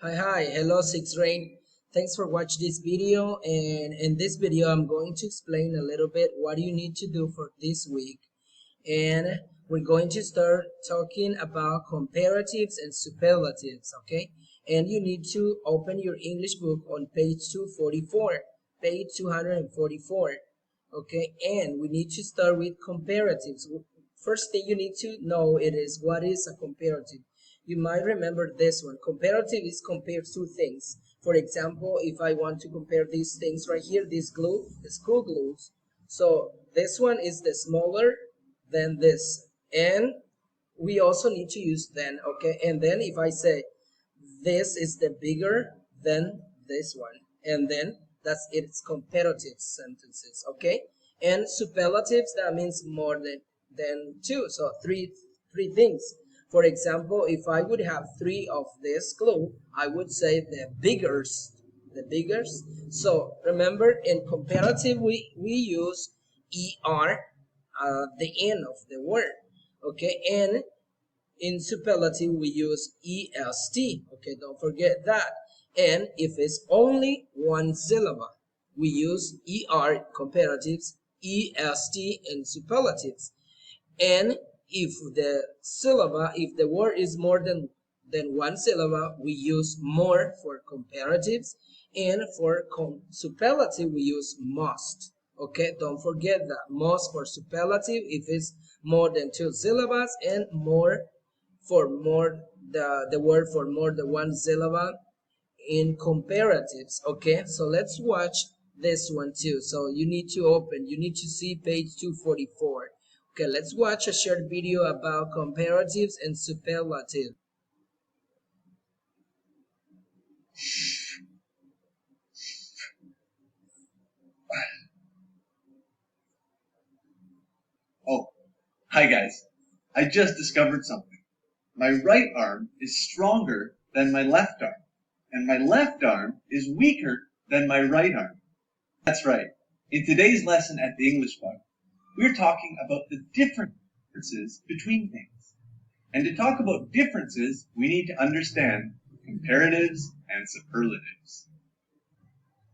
Hello Six Rain. Thanks for watching this video, and in this video I'm going to explain a little bit what you need to do for this week, and we're going to start talking about comparatives and superlatives, okay? And you need to open your English book on page 244, page 244, okay? And we need to start with comparatives. First thing you need to know it is what is a comparative. You might remember this one. Comparative is compare two things. For example, if I want to compare these things right here, this glue, the screw glues. So this one is the smaller than this. And we also need to use then, okay? And then if I say this is the bigger than this one, and then that's it's comparative sentences, okay? And superlatives, that means more than two, so three things. For example, if I would have three of this glue, I would say the biggest. So remember, in comparative we use er, the end of the word, okay? And in superlative we use est, okay? Don't forget that. And if it's only one syllable, we use er comparatives, est in superlatives. And if the word is more than one syllable, we use more for comparatives, and for superlative we use most. Okay, don't forget that. Most for superlative if it's more than two syllables, and more for more the word for more than one syllable in comparatives. Okay, so let's watch this one too. So you need to see page 244. Okay, let's watch a short video about comparatives and superlatives. Oh, hi guys. I just discovered something. My right arm is stronger than my left arm, and my left arm is weaker than my right arm. That's right. In today's lesson at the English Club, we're talking about the differences between things. And to talk about differences, we need to understand comparatives and superlatives.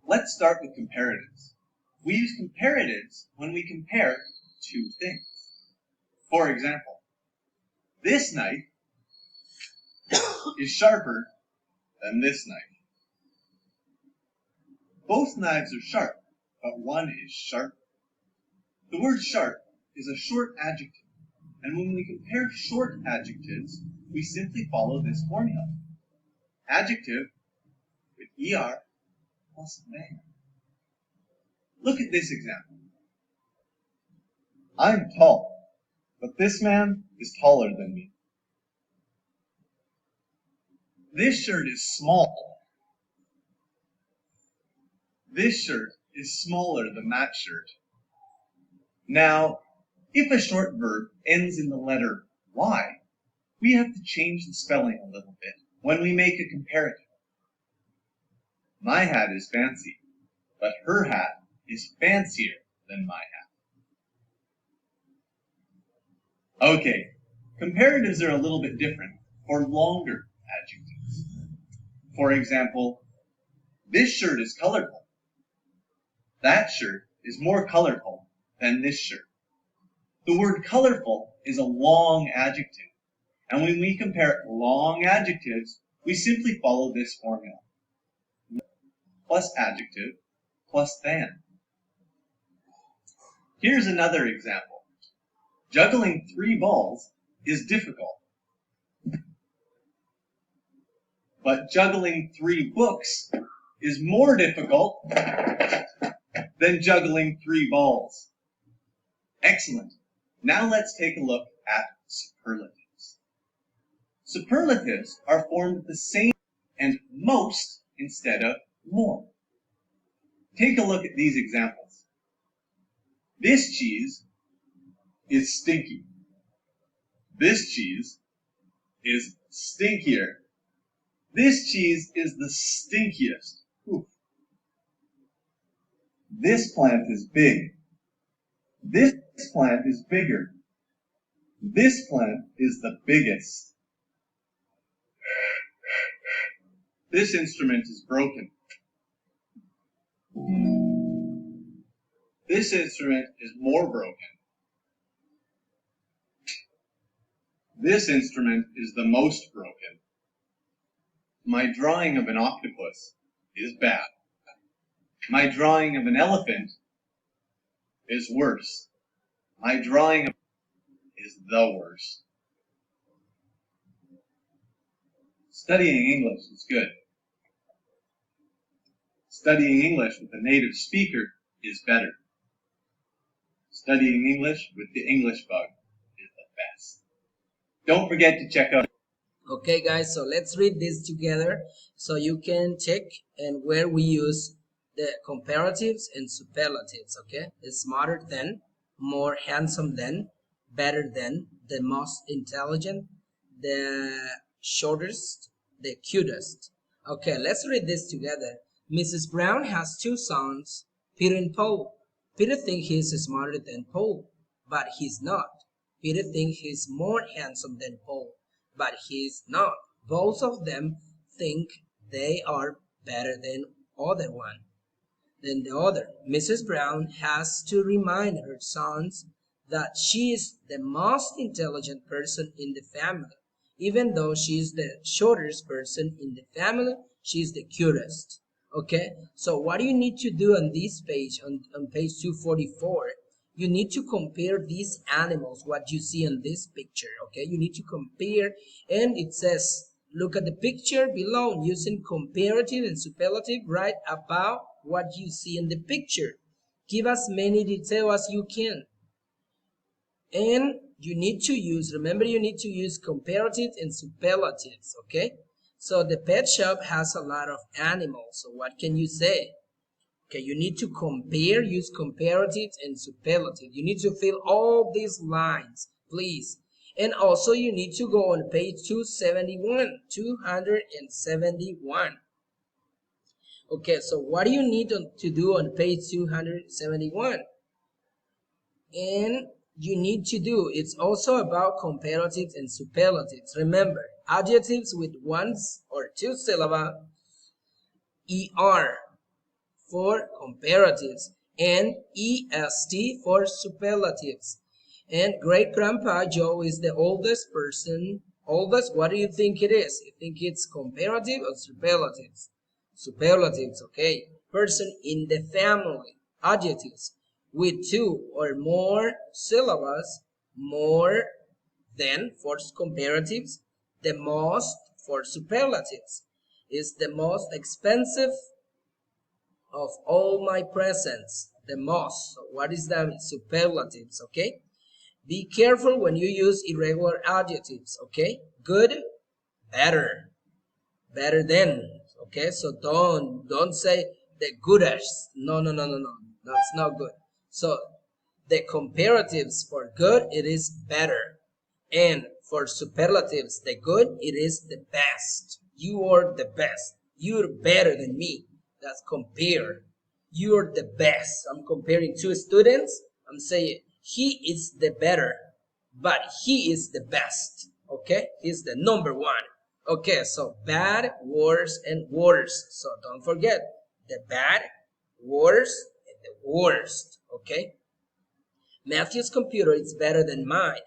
Let's start with comparatives. We use comparatives when we compare two things. For example, this knife is sharper than this knife. Both knives are sharp, but one is sharper. The word sharp is a short adjective, and when we compare short adjectives, we simply follow this formula. Adjective with er plus than. Look at this example. I'm tall, but this man is taller than me. This shirt is small. This shirt is smaller than that shirt. Now, if a short verb ends in the letter Y, we have to change the spelling a little bit when we make a comparative. My hat is fancy, but her hat is fancier than my hat. Okay, comparatives are a little bit different for longer adjectives. For example, this shirt is colorful. That shirt is more colorful than this shirt. The word colorful is a long adjective, and when we compare long adjectives, we simply follow this formula. Plus adjective plus than. Here's another example. Juggling 3 balls is difficult, but juggling 3 books is more difficult than juggling 3 balls. Excellent. Now let's take a look at superlatives. Superlatives are formed the same and most instead of more. Take a look at these examples. This cheese is stinky. This cheese is stinkier. This cheese is the stinkiest. Oof. This plant is big. This plant is bigger. This plant is the biggest. This instrument is broken. This instrument is more broken. This instrument is the most broken. My drawing of an octopus is bad. My drawing of an elephant is worse. My drawing of is the worst. Studying English is good. Studying English with a native speaker is better. Studying English with the English bug is the best. Don't forget to check out. Okay, guys, so let's read this together so you can check and where we use the comparatives and superlatives. Okay, the smarter than, more handsome than, better than, the most intelligent, the shortest, the cutest. Okay, let's read this together. Mrs. Brown has two sons, Peter and Paul. Peter thinks he's smarter than Paul, but he's not. Peter thinks he's more handsome than Paul, but he's not. Both of them think they are better than the other. Mrs. Brown has to remind her sons that she is the most intelligent person in the family. Even though she is the shortest person in the family, she is the cutest. Okay, so what do you need to do on this page, on page 244? You need to compare these animals, what you see in this picture. Okay, you need to compare, and it says, look at the picture below using comparative and superlative. Write about what you see in the picture. Give as many details as you can. And you need to use, remember, you need to use comparatives and superlatives. Okay, so the pet shop has a lot of animals. So what can you say? Okay, you need to compare, use comparatives and superlatives. You need to fill all these lines, please. And also you need to go on page 271, 271. Okay, so what do you need to do on page 271? And you need to do, it's also about comparatives and superlatives. Remember, adjectives with one or two syllables, ER for comparatives, and EST for superlatives. And great grandpa Joe is the oldest person. Oldest, what do you think it is? You think it's comparative or superlatives? Superlatives, okay. Person in the family, adjectives with two or more syllables, more than for comparatives, the most for superlatives, is the most expensive of all my presents, the most. So what is that? Superlatives, okay? Be careful when you use irregular adjectives, okay? Good, better, better than, okay? So don't say the goodest. No, no, no, no, no. That's not good. So the comparatives for good, it is better. And for superlatives, the good, it is the best. You are the best. You're better than me. That's compare. You're the best. I'm comparing two students. I'm saying he is the better, but he is the best. Okay? He's the number one. Okay, so bad, worse, and worst. So don't forget the bad, worst, and the worst. Okay? Matthew's computer is better than mine.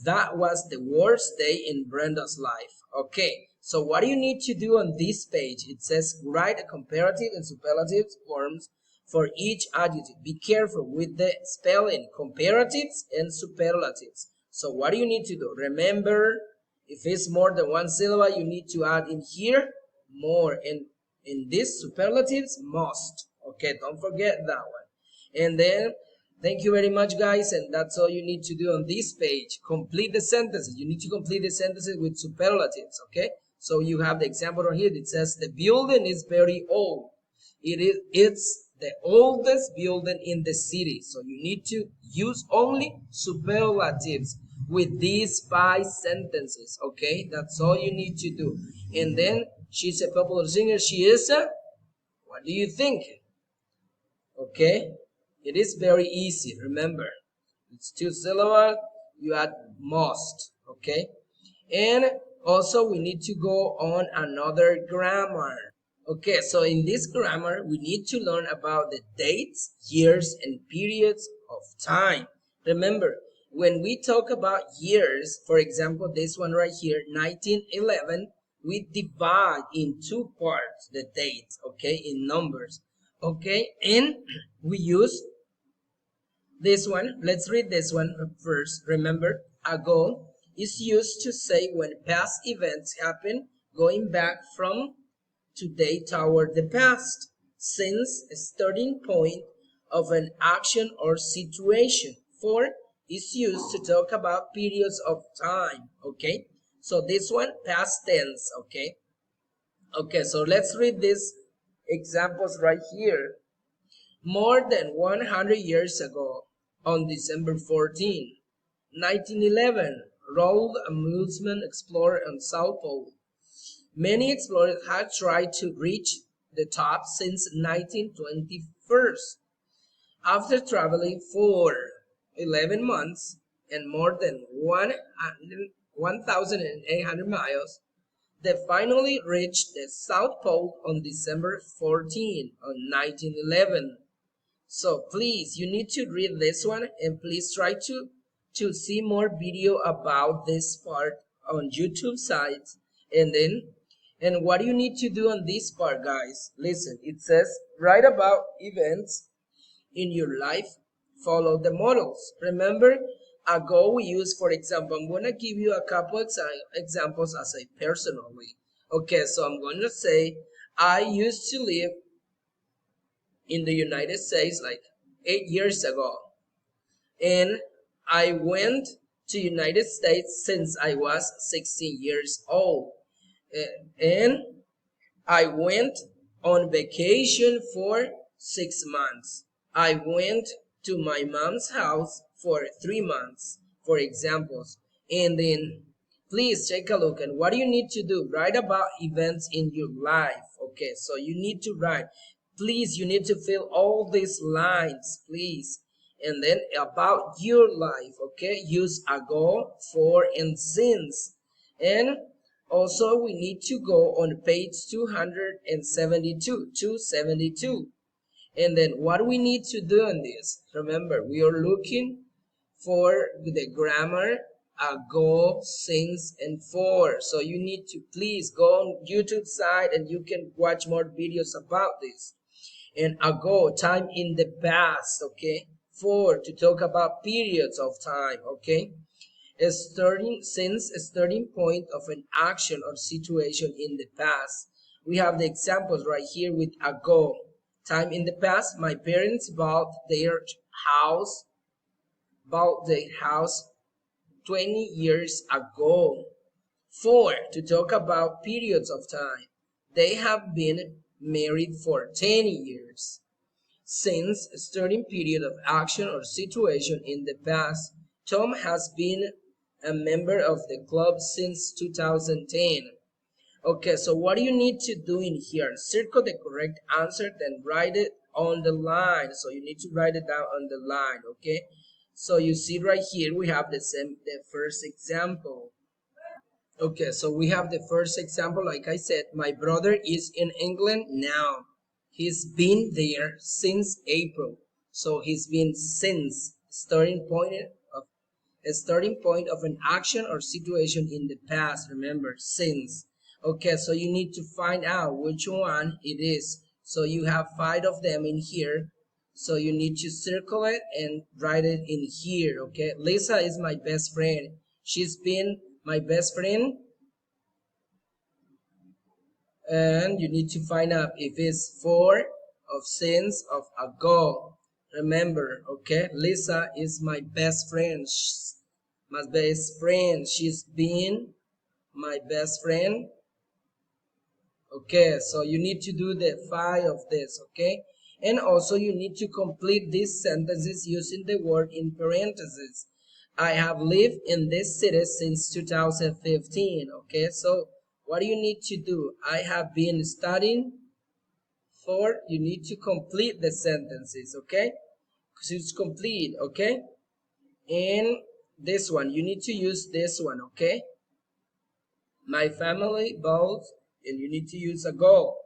That was the worst day in Brenda's life. Okay, so what do you need to do on this page? It says write a comparative and superlative forms for each adjective. Be careful with the spelling, comparatives and superlatives. So what do you need to do? Remember, if it's more than one syllable, you need to add in here more. And in this superlatives, most. Okay, don't forget that one. And then thank you very much, guys, and that's all you need to do on this page. Complete the sentences. You need to complete the sentences with superlatives, okay? So you have the example right here. It says the building is very old. It's the oldest building in the city. So you need to use only superlatives with these 5 sentences, okay? That's all you need to do. And then she's a popular singer. She is a, what do you think? Okay, it is very easy. Remember, it's 2 syllables. You add most. Okay, and Also, we need to go on another grammar. Okay, so in this grammar, we need to learn about the dates, years, and periods of time. Remember, when we talk about years, for example, this one right here, 1911, we divide in two parts the dates, okay, in numbers. Okay, and we use this one. Let's read this one first. Remember, ago is used to say when past events happen, going back from today toward the past, since a starting point of an action or situation. For is used to talk about periods of time. Okay, so this one past tense. Okay, so let's read these examples right here. More than 100 years ago, on December 14, 1911, rolled a Muslim explorer on South Pole. Many explorers had tried to reach the top since 1921. After traveling for 11 months and more than 1,800 miles, they finally reached the South Pole on December 14, 1911. So please, you need to read this one and please try to see more video about this part on YouTube sites. And what you need to do on this part, guys, listen, it says write about events in your life, follow the models. Remember, a goal we use, for example, I'm going to give you a couple examples as a personal way. Okay, so I'm going to say I used to live in the United States like 8 years ago. And I went to United States since I was 16 years old. And I went on vacation for 6 months. I went to my mom's house for 3 months, for examples. And then please take a look and what do you need to do? Write about events in your life. Okay, so you need to write. Please, you need to fill all these lines, please. And then about your life, okay? Use ago, for, and since. And also, we need to go on page 272, 272. And then what we need to do on this, remember, we are looking for the grammar ago, since, and for. So you need to please go on YouTube site and you can watch more videos about this. And ago, time in the past, okay? For, to talk about periods of time, okay? Since a starting point of an action or situation in the past. We have the examples right here with ago. Time in the past, my parents house, bought their house 20 years ago. For, to talk about periods of time. They have been married for 10 years. Since a certain period of action or situation in the past, Tom has been a member of the club since 2010. Okay, so what do you need to do in here? Circle the correct answer, then write it on the line. So you need to write it down on the line, okay? So you see right here, we have the first example. Okay, so we have the first example. Like I said, my brother is in England now. He's been there since April. So he's been since of a starting point of an action or situation in the past. Remember, since. Okay, so you need to find out which one it is. So you have 5 of them in here. So you need to circle it and write it in here. Okay, Lisa is my best friend. She's been my best friend, and you need to find out if it's for, of, since, of, ago. Remember, okay, Lisa is my best friend. My best friend. She's been my best friend. Okay, so you need to do the 5 of this, okay? And also you need to complete these sentences using the word in parentheses. I have lived in this city since 2015, okay? So what do you need to do? I have been studying for, you need to complete the sentences, okay? Because it's complete, okay? And this one, you need to use this one, okay? My family votes, and you need to use a goal.